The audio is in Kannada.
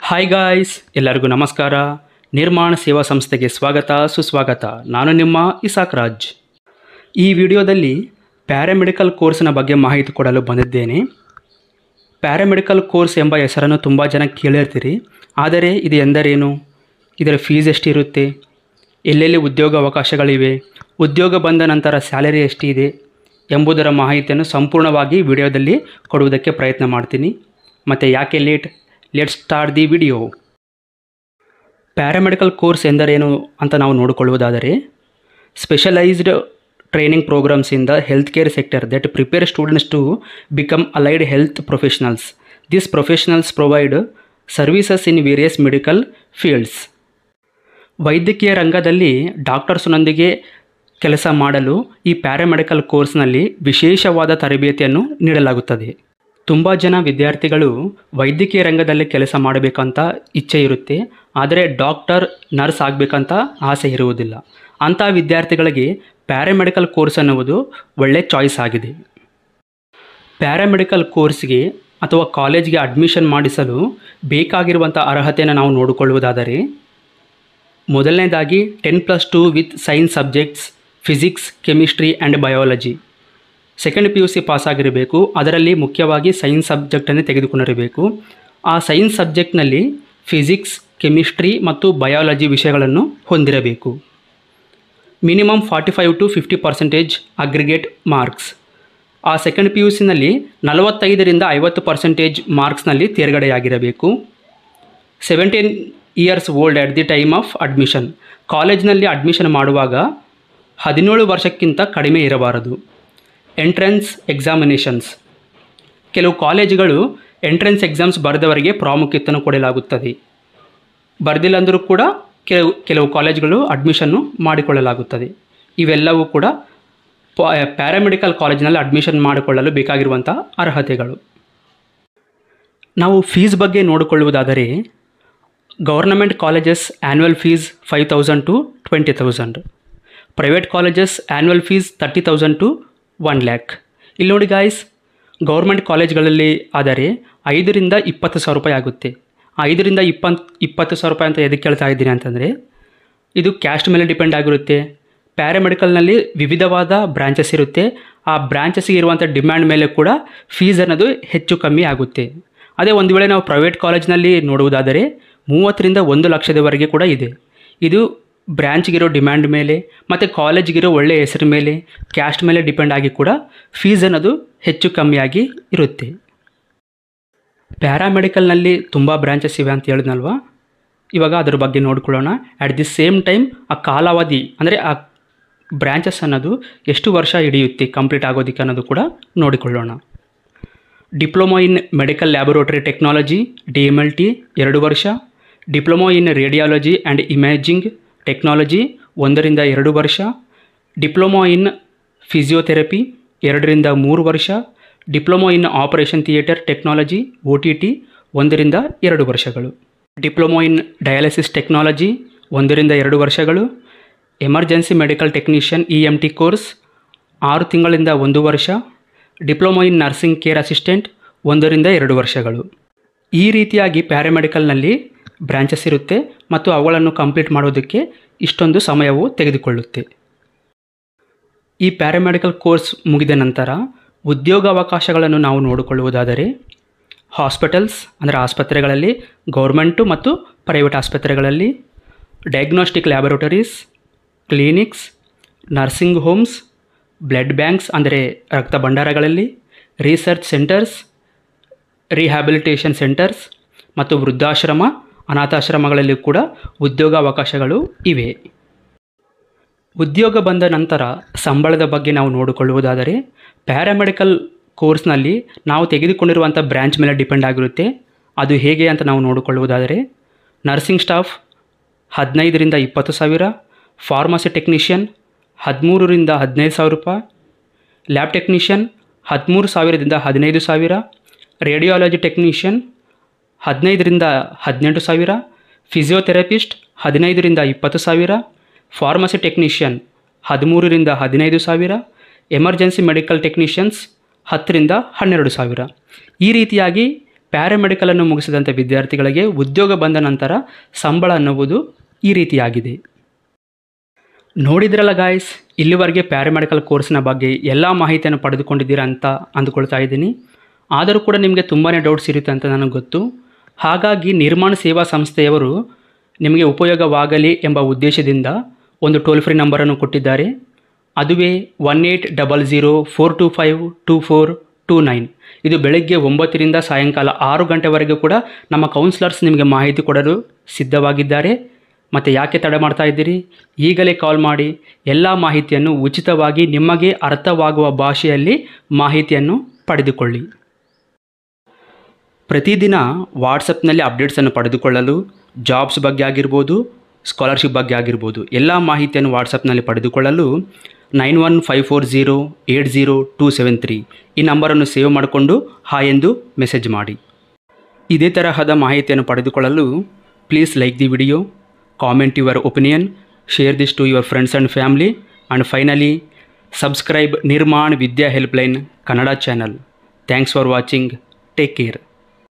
ಹಾಯ್ ಗಾಯ್ಸ್, ಎಲ್ಲರಿಗೂ ನಮಸ್ಕಾರ. ನಿರ್ಮಾಣ ಸೇವಾ ಸಂಸ್ಥೆಗೆ ಸ್ವಾಗತ ಸುಸ್ವಾಗತ. ನಾನು ನಿಮ್ಮ ಇಸಾಕ್ ರಾಜ್. ಈ ವಿಡಿಯೋದಲ್ಲಿ ಪ್ಯಾರಾಮೆಡಿಕಲ್ ಕೋರ್ಸ್ನ ಬಗ್ಗೆ ಮಾಹಿತಿ ಕೊಡಲು ಬಂದಿದ್ದೇನೆ. ಪ್ಯಾರಾಮೆಡಿಕಲ್ ಕೋರ್ಸ್ ಎಂಬ ಹೆಸರನ್ನು ತುಂಬ ಜನ ಕೇಳಿರ್ತೀರಿ. ಆದರೆ ಇದು ಎಂದರೇನು, ಇದರ ಫೀಸ್ ಎಷ್ಟಿರುತ್ತೆ, ಎಲ್ಲೆಲ್ಲಿ ಉದ್ಯೋಗ ಅವಕಾಶಗಳಿವೆ, ಉದ್ಯೋಗ ಬಂದ ನಂತರ ಸ್ಯಾಲರಿ ಎಷ್ಟಿದೆ ಎಂಬುದರ ಮಾಹಿತಿಯನ್ನು ಸಂಪೂರ್ಣವಾಗಿ ವಿಡಿಯೋದಲ್ಲಿ ಕೊಡುವುದಕ್ಕೆ ಪ್ರಯತ್ನ ಮಾಡ್ತೀನಿ. ಮತ್ತು ಯಾಕೆ let's start the video. Paramedical course ಎಂದರೇನು ಅಂತ ನಾವು ನೋಡಿಕೊಳ್ಳುವುದಾದರೆ, specialized training programs in the health care sector that prepare students to become allied health professionals. This professionals provide services in various medical fields. ವೈದ್ಯಕೀಯ ರಂಗದಲ್ಲಿ ಡಾಕ್ಟರ್ಸ್ನೊಂದಿಗೆ ಕೆಲಸ ಮಾಡಲು ಈ ಪ್ಯಾರಾಮೆಡಿಕಲ್ ಕೋರ್ಸ್ನಲ್ಲಿ ವಿಶೇಷವಾದ ತರಬೇತಿಯನ್ನು ನೀಡಲಾಗುತ್ತದೆ. ತುಂಬ ಜನ ವಿದ್ಯಾರ್ಥಿಗಳು ವೈದ್ಯಕೀಯ ರಂಗದಲ್ಲಿ ಕೆಲಸ ಮಾಡಬೇಕಂತ ಇಚ್ಛೆ ಇರುತ್ತೆ, ಆದರೆ ಡಾಕ್ಟರ್, ನರ್ಸ್ ಆಗಬೇಕಂತ ಆಸೆ ಇರುವುದಿಲ್ಲ. ಅಂಥ ವಿದ್ಯಾರ್ಥಿಗಳಿಗೆ ಪ್ಯಾರಾಮೆಡಿಕಲ್ ಕೋರ್ಸ್ ಅನ್ನುವುದು ಒಳ್ಳೆಯ ಚಾಯ್ಸ್ ಆಗಿದೆ. ಪ್ಯಾರಾಮೆಡಿಕಲ್ ಕೋರ್ಸ್ಗೆ ಅಥವಾ ಕಾಲೇಜ್ಗೆ ಅಡ್ಮಿಷನ್ ಮಾಡಿಸಲು ಬೇಕಾಗಿರುವಂಥ ಅರ್ಹತೆಯನ್ನು ನಾವು ನೋಡಿಕೊಳ್ಳುವುದಾದರೆ, ಮೊದಲನೇದಾಗಿ 10+2 with science subjects physics, chemistry and biology. Second PUC ಪಾಸಾಗಿರಬೇಕು. ಅದರಲ್ಲಿ ಮುಖ್ಯವಾಗಿ ಸೈನ್ಸ್ ಸಬ್ಜೆಕ್ಟನ್ನೇ ತೆಗೆದುಕೊಂಡಿರಬೇಕು. ಆ ಸೈನ್ಸ್ ಸಬ್ಜೆಕ್ಟ್ನಲ್ಲಿ ಫಿಸಿಕ್ಸ್, ಕೆಮಿಸ್ಟ್ರಿ ಮತ್ತು ಬಯಾಲಜಿ ವಿಷಯಗಳನ್ನು ಹೊಂದಿರಬೇಕು. Minimum 45 to 50% aggregate marks. ಆ ಸೆಕೆಂಡ್ PUCನಲ್ಲಿ 45ರಿಂದ 50% ಮಾರ್ಕ್ಸ್ನಲ್ಲಿ ತೇರ್ಗಡೆಯಾಗಿರಬೇಕು. 17 years old at the time of admission. ಕಾಲೇಜ್ನಲ್ಲಿ ಅಡ್ಮಿಷನ್ ಮಾಡುವಾಗ 17 ವರ್ಷಕ್ಕಿಂತ ಕಡಿಮೆ ಇರಬಾರದು. Entrance examinations. ಕೆಲವು ಕಾಲೇಜುಗಳು ಎಂಟ್ರೆನ್ಸ್ ಎಕ್ಸಾಮ್ಸ್ ಬರೆದವರಿಗೆ ಪ್ರಾಮುಖ್ಯತೆಯನ್ನು ಕೊಡಲಾಗುತ್ತದೆ. ಬರೆದಿಲ್ಲ ಅಂದರೂ ಕೂಡ ಕೆಲವು ಕಾಲೇಜುಗಳು ಅಡ್ಮಿಷನ್ನು ಮಾಡಿಕೊಳ್ಳಲಾಗುತ್ತದೆ. ಇವೆಲ್ಲವೂ ಕೂಡ ಪ್ಯಾರಾಮೆಡಿಕಲ್ ಕಾಲೇಜಿನಲ್ಲಿ ಅಡ್ಮಿಷನ್ ಮಾಡಿಕೊಳ್ಳಲು ಬೇಕಾಗಿರುವಂಥ ಅರ್ಹತೆಗಳು. ನಾವು ಫೀಸ್ ಬಗ್ಗೆ ನೋಡಿಕೊಳ್ಳುವುದಾದರೆ, government colleges annual fees 5,000 to 20,000. Private colleges annual fees 30,000 to 1 lakh. ಇಲ್ಲಿ ನೋಡಿ ಗಾಯ್ಸ್, ಗೌರ್ಮೆಂಟ್ ಕಾಲೇಜ್ಗಳಲ್ಲಿ ಆದರೆ 5ರಿಂದ 20,000 ರೂಪಾಯಿ ಆಗುತ್ತೆ. 5ರಿಂದ 20,000 ರೂಪಾಯಿ ಅಂತ ಎದಕ್ಕೆ ಕೇಳ್ತಾ ಇದ್ದೀನಿ ಅಂತಂದರೆ, ಇದು ಕ್ಯಾಸ್ಟ್ ಮೇಲೆ ಡಿಪೆಂಡ್ ಆಗಿರುತ್ತೆ. ಪ್ಯಾರಾಮೆಡಿಕಲ್ನಲ್ಲಿ ವಿವಿಧವಾದ ಬ್ರಾಂಚಸ್ ಇರುತ್ತೆ. ಆ ಬ್ರಾಂಚಸ್ಗೆ ಇರುವಂಥ ಡಿಮ್ಯಾಂಡ್ ಮೇಲೆ ಕೂಡ ಫೀಸ್ ಅನ್ನೋದು ಹೆಚ್ಚು ಕಮ್ಮಿ ಆಗುತ್ತೆ. ಅದೇ ಒಂದು ವೇಳೆ ನಾವು ಪ್ರೈವೇಟ್ ಕಾಲೇಜ್ನಲ್ಲಿ ನೋಡುವುದಾದರೆ 30ರಿಂದ 1 ಲಕ್ಷದವರೆಗೆ ಕೂಡ ಇದೆ. ಇದು ಬ್ರ್ಯಾಂಚ್ಗಿರೋ ಡಿಮ್ಯಾಂಡ್ ಮೇಲೆ ಮತ್ತು ಕಾಲೇಜ್ಗಿರೋ ಒಳ್ಳೆಯ ಹೆಸರು ಮೇಲೆ, ಕ್ಯಾಸ್ಟ್ ಮೇಲೆ ಡಿಪೆಂಡ್ ಆಗಿ ಕೂಡ ಫೀಸ್ ಅನ್ನೋದು ಹೆಚ್ಚು ಕಮ್ಮಿಯಾಗಿ ಇರುತ್ತೆ. ಪ್ಯಾರಾಮೆಡಿಕಲ್ನಲ್ಲಿ ತುಂಬ ಬ್ರಾಂಚಸ್ ಇವೆ ಅಂತ ಹೇಳಿದ್ನಲ್ವ, ಇವಾಗ ಅದ್ರ ಬಗ್ಗೆ ನೋಡ್ಕೊಳ್ಳೋಣ. ಅಟ್ ದಿ ಸೇಮ್ ಟೈಮ್ ಆ ಕಾಲಾವಧಿ ಅಂದರೆ ಆ ಬ್ರಾಂಚಸ್ ಅನ್ನೋದು ಎಷ್ಟು ವರ್ಷ ಹಿಡಿಯುತ್ತೆ ಕಂಪ್ಲೀಟ್ ಆಗೋದಕ್ಕೆ ಅನ್ನೋದು ಕೂಡ ನೋಡಿಕೊಳ್ಳೋಣ. Diploma in medical laboratory technology DMLT 2 ವರ್ಷ. Diploma in radiology and imaging technology 1ರಿಂದ 2 ವರ್ಷ. ಡಿಪ್ಲೊಮಾ ಇನ್ ಫಿಸಿಯೋಥೆರಪಿ 2ರಿಂದ 3 ವರ್ಷ. Diploma in operation theatre technology OTT 1ರಿಂದ 2 ವರ್ಷಗಳು. ಡಿಪ್ಲೊಮಾ ಇನ್ ಡಯಾಲಿಸಿಸ್ ಟೆಕ್ನಾಲಜಿ 1ರಿಂದ 2 ವರ್ಷಗಳು. Emergency medical technician EMT course 6 ತಿಂಗಳಿಂದ 1 ವರ್ಷ. Diploma in nursing care assistant 1ರಿಂದ 2 ವರ್ಷಗಳು. ಈ ರೀತಿಯಾಗಿ ಪ್ಯಾರಾಮೆಡಿಕಲ್ನಲ್ಲಿ ಬ್ರಾಂಚಸ್ ಇರುತ್ತೆ ಮತ್ತು ಅವುಗಳನ್ನು ಕಂಪ್ಲೀಟ್ ಮಾಡೋದಕ್ಕೆ ಇಷ್ಟೊಂದು ಸಮಯವು ತೆಗೆದುಕೊಳ್ಳುತ್ತೆ. ಈ ಪ್ಯಾರಾಮೆಡಿಕಲ್ ಕೋರ್ಸ್ ಮುಗಿದ ನಂತರ ಉದ್ಯೋಗಾವಕಾಶಗಳನ್ನು ನಾವು ನೋಡಿಕೊಳ್ಳುವುದಾದರೆ, ಹಾಸ್ಪಿಟಲ್ಸ್ ಅಂದರೆ ಆಸ್ಪತ್ರೆಗಳಲ್ಲಿ, ಗೌರ್ಮೆಂಟು ಮತ್ತು ಪ್ರೈವೇಟ್ ಆಸ್ಪತ್ರೆಗಳಲ್ಲಿ, diagnostic laboratories, clinics, nursing homes, blood banks ಅಂದರೆ ರಕ್ತ ಭಂಡಾರಗಳಲ್ಲಿ, ರಿಸರ್ಚ್ ಸೆಂಟರ್ಸ್, ರಿಹ್ಯಾಬಿಲಿಟೇಷನ್ ಸೆಂಟರ್ಸ್ ಮತ್ತು ವೃದ್ಧಾಶ್ರಮ, ಅನಾಥಾಶ್ರಮಗಳಲ್ಲಿ ಕೂಡ ಉದ್ಯೋಗಾವಕಾಶಗಳು ಇವೆ. ಉದ್ಯೋಗ ಬಂದ ನಂತರ ಸಂಬಳದ ಬಗ್ಗೆ ನಾವು ನೋಡಿಕೊಳ್ಳುವುದಾದರೆ, ಪ್ಯಾರಾಮೆಡಿಕಲ್ ಕೋರ್ಸ್ನಲ್ಲಿ ನಾವು ತೆಗೆದುಕೊಂಡಿರುವಂಥ ಬ್ರ್ಯಾಂಚ್ ಮೇಲೆ ಡಿಪೆಂಡ್ ಆಗಿರುತ್ತೆ. ಅದು ಹೇಗೆ ಅಂತ ನಾವು ನೋಡಿಕೊಳ್ಳುವುದಾದರೆ, ನರ್ಸಿಂಗ್ ಸ್ಟಾಫ್ 15ರಿಂದ 20,000, ಫಾರ್ಮಸಿ ಟೆಕ್ನಿಷಿಯನ್ 13ರಿಂದ 15,000 ರೂಪಾಯಿ, ಲ್ಯಾಬ್ ಟೆಕ್ನಿಷಿಯನ್ 13,000ದಿಂದ 15,000, ರೇಡಿಯಾಲಜಿ ಟೆಕ್ನಿಷಿಯನ್ 15ರಿಂದ 18,000, ಫಿಸಿಯೋಥೆರಪಿಸ್ಟ್ 15ರಿಂದ 20,000, ಫಾರ್ಮಸಿ ಟೆಕ್ನಿಷಿಯನ್ 13ರಿಂದ 15,000, ಎಮರ್ಜೆನ್ಸಿ ಮೆಡಿಕಲ್ ಟೆಕ್ನಿಷಿಯನ್ಸ್ 10ರಿಂದ 12,000. ಈ ರೀತಿಯಾಗಿ ಪ್ಯಾರಾಮೆಡಿಕಲನ್ನು ಮುಗಿಸಿದಂಥ ವಿದ್ಯಾರ್ಥಿಗಳಿಗೆ ಉದ್ಯೋಗ ಬಂದ ನಂತರ ಸಂಬಳ ಅನ್ನುವುದು ಈ ರೀತಿಯಾಗಿದೆ. ನೋಡಿದ್ರಲ್ಲ ಗಾಯ್ಸ್, ಇಲ್ಲಿವರೆಗೆ ಪ್ಯಾರಾಮೆಡಿಕಲ್ ಕೋರ್ಸ್ನ ಬಗ್ಗೆ ಎಲ್ಲ ಮಾಹಿತಿಯನ್ನು ಪಡೆದುಕೊಂಡಿದ್ದೀರಾ ಅಂತ ಅಂದುಕೊಳ್ತಾ ಇದ್ದೀನಿ. ಆದರೂ ಕೂಡ ನಿಮಗೆ ತುಂಬಾ ಡೌಟ್ಸ್ ಇರುತ್ತೆ ಅಂತ ನನಗೆ ಗೊತ್ತು. ಹಾಗಾಗಿ ನಿರ್ಮಾಣ ಸೇವಾ ಸಂಸ್ಥೆಯವರು ನಿಮಗೆ ಉಪಯೋಗವಾಗಲಿ ಎಂಬ ಉದ್ದೇಶದಿಂದ ಒಂದು ಟೋಲ್ ಫ್ರೀ ನಂಬರನ್ನು ಕೊಟ್ಟಿದ್ದಾರೆ. ಅದುವೇ 1800-425-2429. ಇದು ಬೆಳಗ್ಗೆ 9 ರಿಂದ ಸಾಯಂಕಾಲ 6 ಗಂಟೆವರೆಗೂ ಕೂಡ ನಮ್ಮ ಕೌನ್ಸಿಲರ್ಸ್ ನಿಮಗೆ ಮಾಹಿತಿ ಕೊಡಲು ಸಿದ್ಧವಾಗಿದ್ದಾರೆ. ಮತ್ತು ಯಾಕೆ ತಡ ಮಾಡ್ತಾ ಇದ್ದೀರಿ? ಈಗಲೇ ಕಾಲ್ ಮಾಡಿ ಎಲ್ಲ ಮಾಹಿತಿಯನ್ನು ಉಚಿತವಾಗಿ ನಿಮಗೆ ಅರ್ಥವಾಗುವ ಭಾಷೆಯಲ್ಲಿ ಮಾಹಿತಿಯನ್ನು ಪಡೆದುಕೊಳ್ಳಿ. ಪ್ರತಿದಿನ ವಾಟ್ಸಪ್ನಲ್ಲಿ ಅಪ್ಡೇಟ್ಸನ್ನು ಪಡೆದುಕೊಳ್ಳಲು ಜಾಬ್ಸ್ ಬಗ್ಗೆ ಆಗಿರ್ಬೋದು, ಸ್ಕಾಲರ್ಶಿಪ್ ಬಗ್ಗೆ ಆಗಿರ್ಬೋದು, ಎಲ್ಲ ಮಾಹಿತಿಯನ್ನು ವಾಟ್ಸಪ್ನಲ್ಲಿ ಪಡೆದುಕೊಳ್ಳಲು 9154080273 ಈ ನಂಬರನ್ನು ಸೇವ್ ಮಾಡಿಕೊಂಡು ಹಾಯ್ ಎಂದು ಮೆಸೇಜ್ ಮಾಡಿ. ಇದೇ ತರಹದ ಮಾಹಿತಿಯನ್ನು ಪಡೆದುಕೊಳ್ಳಲು please like the video, comment your opinion, share this to your friends and family, and finally subscribe Nirman Vidya helpline Kannada channel. Thanks for watching. Take care.